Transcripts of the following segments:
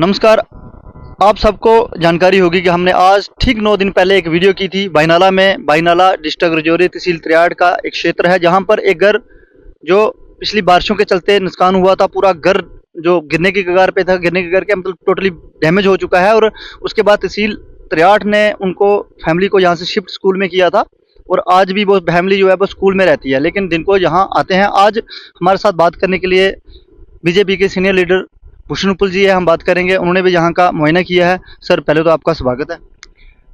नमस्कार। आप सबको जानकारी होगी कि हमने आज ठीक 9 दिन पहले एक वीडियो की थी बाइनाला में। बाइनाला डिस्ट्रिक्ट राजौरी तहसील त्रियाड़ का एक क्षेत्र है जहां पर एक घर जो पिछली बारिशों के चलते नुकसान हुआ था, पूरा घर जो गिरने की कगार पे था, गिरने के करके मतलब टोटली डैमेज हो चुका है। और उसके बाद तहसील त्रियाड़ ने उनको फैमिली को यहाँ से शिफ्ट स्कूल में किया था और आज भी वो फैमिली जो है वो स्कूल में रहती है, लेकिन दिन को यहाँ आते हैं। आज हमारे साथ बात करने के लिए बीजेपी के सीनियर लीडर भूषण उपल जी है, हम बात करेंगे। उन्होंने भी यहाँ का मुआयना किया है। सर, पहले तो आपका स्वागत है।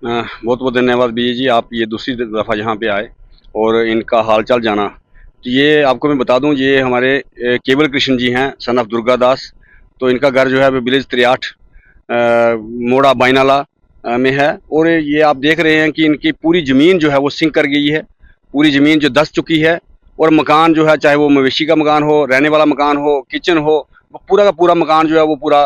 बहुत बहुत धन्यवाद विजय जी, आप ये दूसरी दफ़ा यहाँ पे आए और इनका हालचाल जाना। तो ये आपको मैं बता दूं, ये हमारे केवल कृष्ण जी हैं, सन ऑफ दुर्गा दास। तो इनका घर जो है वो विलेज त्रियाठ मोड़ा बाइनाला में है। और ये आप देख रहे हैं कि इनकी पूरी ज़मीन जो है वो सिंक कर गई है, पूरी ज़मीन जो धंस चुकी है। और मकान जो है, चाहे वो मवेशी का मकान हो, रहने वाला मकान हो, किचन हो, पूरा का पूरा मकान जो है वो पूरा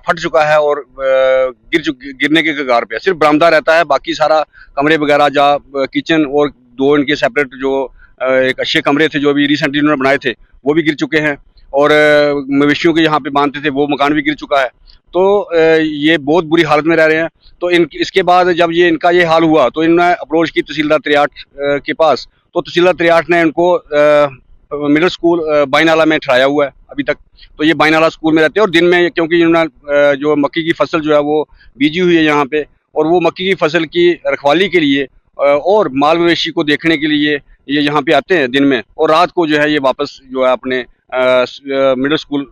फट चुका है और गिरने के कगार पे है। सिर्फ बरामदा रहता है, बाकी सारा कमरे वगैरह जा किचन और दो इनके सेपरेट जो एक अच्छे कमरे थे जो अभी रिसेंटली उन्होंने बनाए थे वो भी गिर चुके हैं। और मवेशियों के यहाँ पे बांधते थे वो मकान भी गिर चुका है। तो ये बहुत बुरी हालत में रह रहे हैं। तो इसके बाद जब इनका ये हाल हुआ तो इन्होंने अप्रोच की तहसीलदार त्रियाठ के पास। तो तहसीलदार त्रियाठ ने इनको मिडिल स्कूल बाइनाला में ठहराया हुआ है अभी तक। तो ये बाइनाला स्कूल में रहते हैं और दिन में, क्योंकि इन्होंने जो मक्की की फसल जो है वो बीजी हुई है यहाँ पे, और वो मक्की की फसल की रखवाली के लिए और माल मवेशी को देखने के लिए ये यहाँ पे आते हैं दिन में, और रात को जो है ये वापस जो है अपने मिडिल स्कूल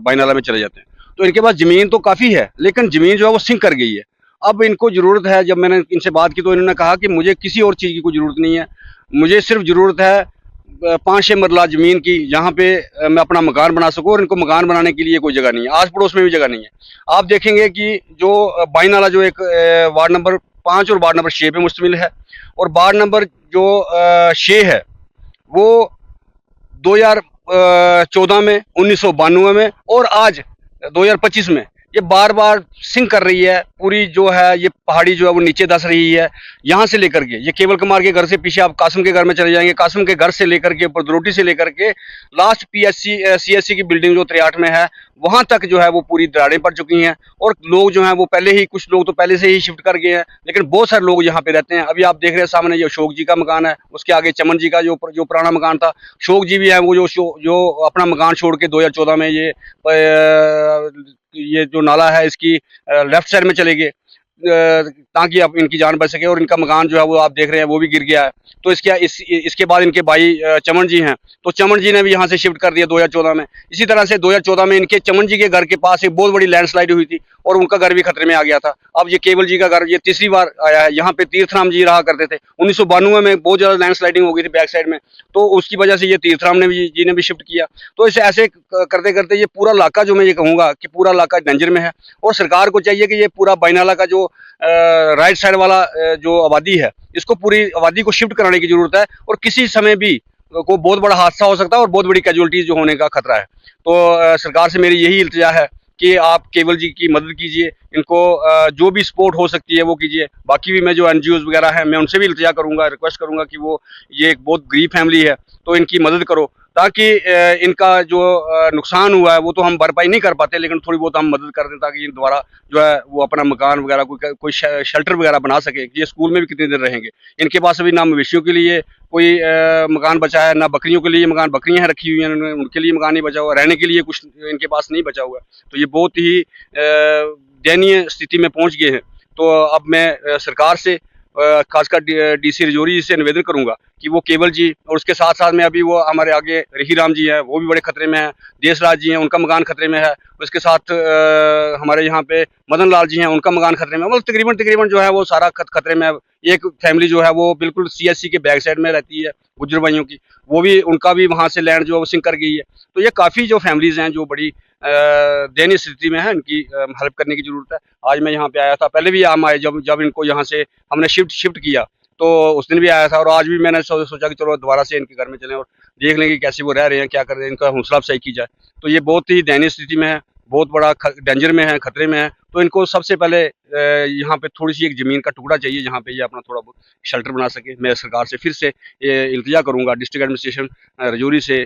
बाइनाला में चले जाते हैं। तो इनके पास ज़मीन तो काफ़ी है, लेकिन ज़मीन जो है वो सिंक कर गई है। अब इनको ज़रूरत है, जब मैंने इनसे बात की तो इन्होंने कहा कि मुझे किसी और चीज़ की कोई ज़रूरत नहीं है, मुझे सिर्फ ज़रूरत है 5-6 मरला ज़मीन की, जहाँ पे मैं अपना मकान बना सकूँ। और इनको मकान बनाने के लिए कोई जगह नहीं है, आस पड़ोस में भी जगह नहीं है। आप देखेंगे कि जो बाइनाला जो एक वार्ड नंबर 5 और वार्ड नंबर 6 पे मुश्तमिल है, और वार्ड नंबर जो 6 है वो 2014 में, 1992 में और आज 2025 में ये बार बार सिंक कर रही है। पूरी जो है ये पहाड़ी जो है वो नीचे धंस रही है। यहाँ से लेकर के ये केवल कुमार के घर से पीछे आप कासिम के घर में चले जाएंगे, कासिम के घर से लेकर के ऊपर दरोटी से लेकर के लास्ट पीएससी सीएससी की बिल्डिंग जो त्रियाठ में है वहां तक जो है वो पूरी दरारें पड़ चुकी हैं। और लोग जो हैं वो पहले ही, कुछ लोग तो पहले से ही शिफ्ट कर गए हैं, लेकिन बहुत सारे लोग यहाँ पे रहते हैं। अभी आप देख रहे हैं सामने ये अशोक जी का मकान है, उसके आगे चमन जी का जो पुराना मकान था। अशोक जी भी है वो जो अपना मकान छोड़ के 2014 में ये जो नाला है इसकी लेफ्ट साइड में चले गए ताकि अब इनकी जान बच सके। और इनका मकान जो है वो आप देख रहे हैं वो भी गिर गया है। तो इसके बाद इनके भाई चमन जी हैं, तो चमन जी ने भी यहाँ से शिफ्ट कर दिया 2014 में। इसी तरह से 2014 में इनके चमन जी के घर के पास एक बहुत बड़ी लैंडस्लाइड हुई थी और उनका घर भी खतरे में आ गया था। अब ये केवल जी का घर ये तीसरी बार आया है। यहाँ पे तीर्थराम जी रहा करते थे। 1992 में बहुत ज़्यादा लैंडस्लाइडिंग हो गई थी बैक साइड में, तो उसकी वजह से ये तीर्थराम जी ने भी शिफ्ट किया। तो इसे ऐसे करते करते ये पूरा इलाका, जो मैं ये कहूँगा कि पूरा इलाका डेंजर में है। और सरकार को चाहिए कि ये पूरा बाइनाला का जो राइट साइड वाला जो आबादी है, इसको पूरी आबादी को शिफ्ट कराने की जरूरत है। और किसी समय भी को बहुत बड़ा हादसा हो सकता है और बहुत बड़ी कैजुअलिटीज जो होने का खतरा है। तो सरकार से मेरी यही इल्तिजा है कि आप केवल जी की मदद कीजिए, इनको जो भी सपोर्ट हो सकती है वो कीजिए। बाकी भी मैं जो एनजीओज वगैरह हैं मैं उनसे भी इल्तिजा करूंगा, रिक्वेस्ट करूंगा कि वो, ये एक बहुत गरीब फैमिली है तो इनकी मदद करो, ताकि इनका जो नुकसान हुआ है वो तो हम भरपाई नहीं कर पाते, लेकिन थोड़ी बहुत हम मदद कर दें ताकि इन दोबारा जो है वो अपना मकान वगैरह कोई शेल्टर वगैरह बना सके। ये स्कूल में भी कितने दिन रहेंगे। इनके पास अभी ना मवेशियों के लिए कोई मकान बचा है, ना बकरियों के लिए मकान, बकरियां रखी हुई हैं उनके लिए मकान नहीं बचा हुआ, रहने के लिए कुछ इनके पास नहीं बचा हुआ। तो ये बहुत ही दयनीय स्थिति में पहुँच गए हैं। तो अब मैं सरकार से, खासकर डीसी राजौरी से निवेदन करूंगा कि वो केवल जी, और उसके साथ साथ में अभी वो हमारे आगे रही राम जी हैं वो भी बड़े खतरे में हैं, देशराज जी हैं उनका मकान खतरे में है, उसके साथ हमारे यहाँ पे मदन लाल जी हैं उनका मकान खतरे में है। मतलब तकरीबन जो है वो सारा खतरे में है। एक फैमिली जो है वो बिल्कुल सीएससी के बैक साइड में रहती है, गुज्जर भाइयों की, वो भी, उनका भी वहाँ से लैंड जो है वो सिंक कर गई है। तो ये काफ़ी जो फैमिलीज हैं जो बड़ी दयनीय स्थिति में है, इनकी हेल्प करने की जरूरत है। आज मैं यहाँ पे आया था, पहले भी हम आए जब इनको यहाँ से हमने शिफ्ट किया तो उस दिन भी आया था, और आज भी मैंने सोचा कि चलो दोबारा से इनके घर में चलें और देख लें कि कैसे वो रह रहे हैं, क्या कर रहे हैं, इनका हौसला अफजाई की जाए। तो ये बहुत ही दयनीय स्थिति में है, बहुत बड़ा डेंजर में है, खतरे में है। तो इनको सबसे पहले यहाँ पे थोड़ी सी एक ज़मीन का टुकड़ा चाहिए जहाँ पे ये अपना थोड़ा बहुत शेल्टर बना सके। मैं सरकार से फिर से ये इल्तिजा करूँगा, डिस्ट्रिक्ट एडमिनिस्ट्रेशन रजौरी से,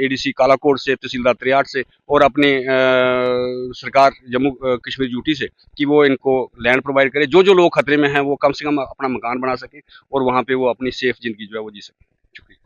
एडीसी कालाकोट से, तहसीलदार त्रियाट से और अपने सरकार जम्मू कश्मीर यूटी से कि वो इनको लैंड प्रोवाइड करे। जो जो लोग खतरे में हैं वो कम से कम अपना मकान बना सकें और वहाँ पे वो अपनी सेफ ज़िंदगी जो है वो जी सकें। शुक्रिया।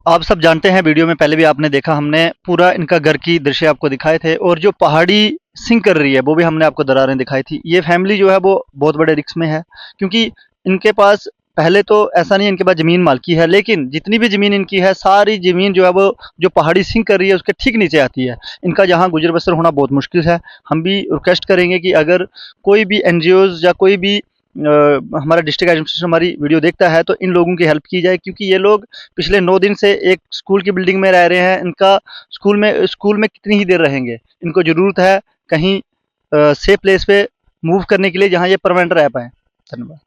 आप सब जानते हैं, वीडियो में पहले भी आपने देखा, हमने पूरा इनका घर की दृश्य आपको दिखाए थे और जो पहाड़ी सिंक कर रही है वो भी हमने आपको दरारें दिखाई थी। ये फैमिली जो है वो बहुत बड़े रिस्क में है, क्योंकि इनके पास पहले तो ऐसा नहीं है इनके पास ज़मीन मालकी है, लेकिन जितनी भी ज़मीन इनकी है सारी ज़मीन जो है वो जो पहाड़ी सिंक कर रही है उसके ठीक नीचे आती है। इनका जहाँ गुजर बसर होना बहुत मुश्किल है। हम भी रिक्वेस्ट करेंगे कि अगर कोई भी एनजीओज़ या कोई भी हमारा डिस्ट्रिक्ट एडमिनिस्ट्रेशन हमारी वीडियो देखता है तो इन लोगों की हेल्प की जाए, क्योंकि ये लोग पिछले 9 दिन से एक स्कूल की बिल्डिंग में रह रहे हैं। इनका स्कूल में कितनी ही देर रहेंगे? इनको ज़रूरत है कहीं सेफ प्लेस पे मूव करने के लिए जहाँ ये परमानेंट रह पाएँ। धन्यवाद।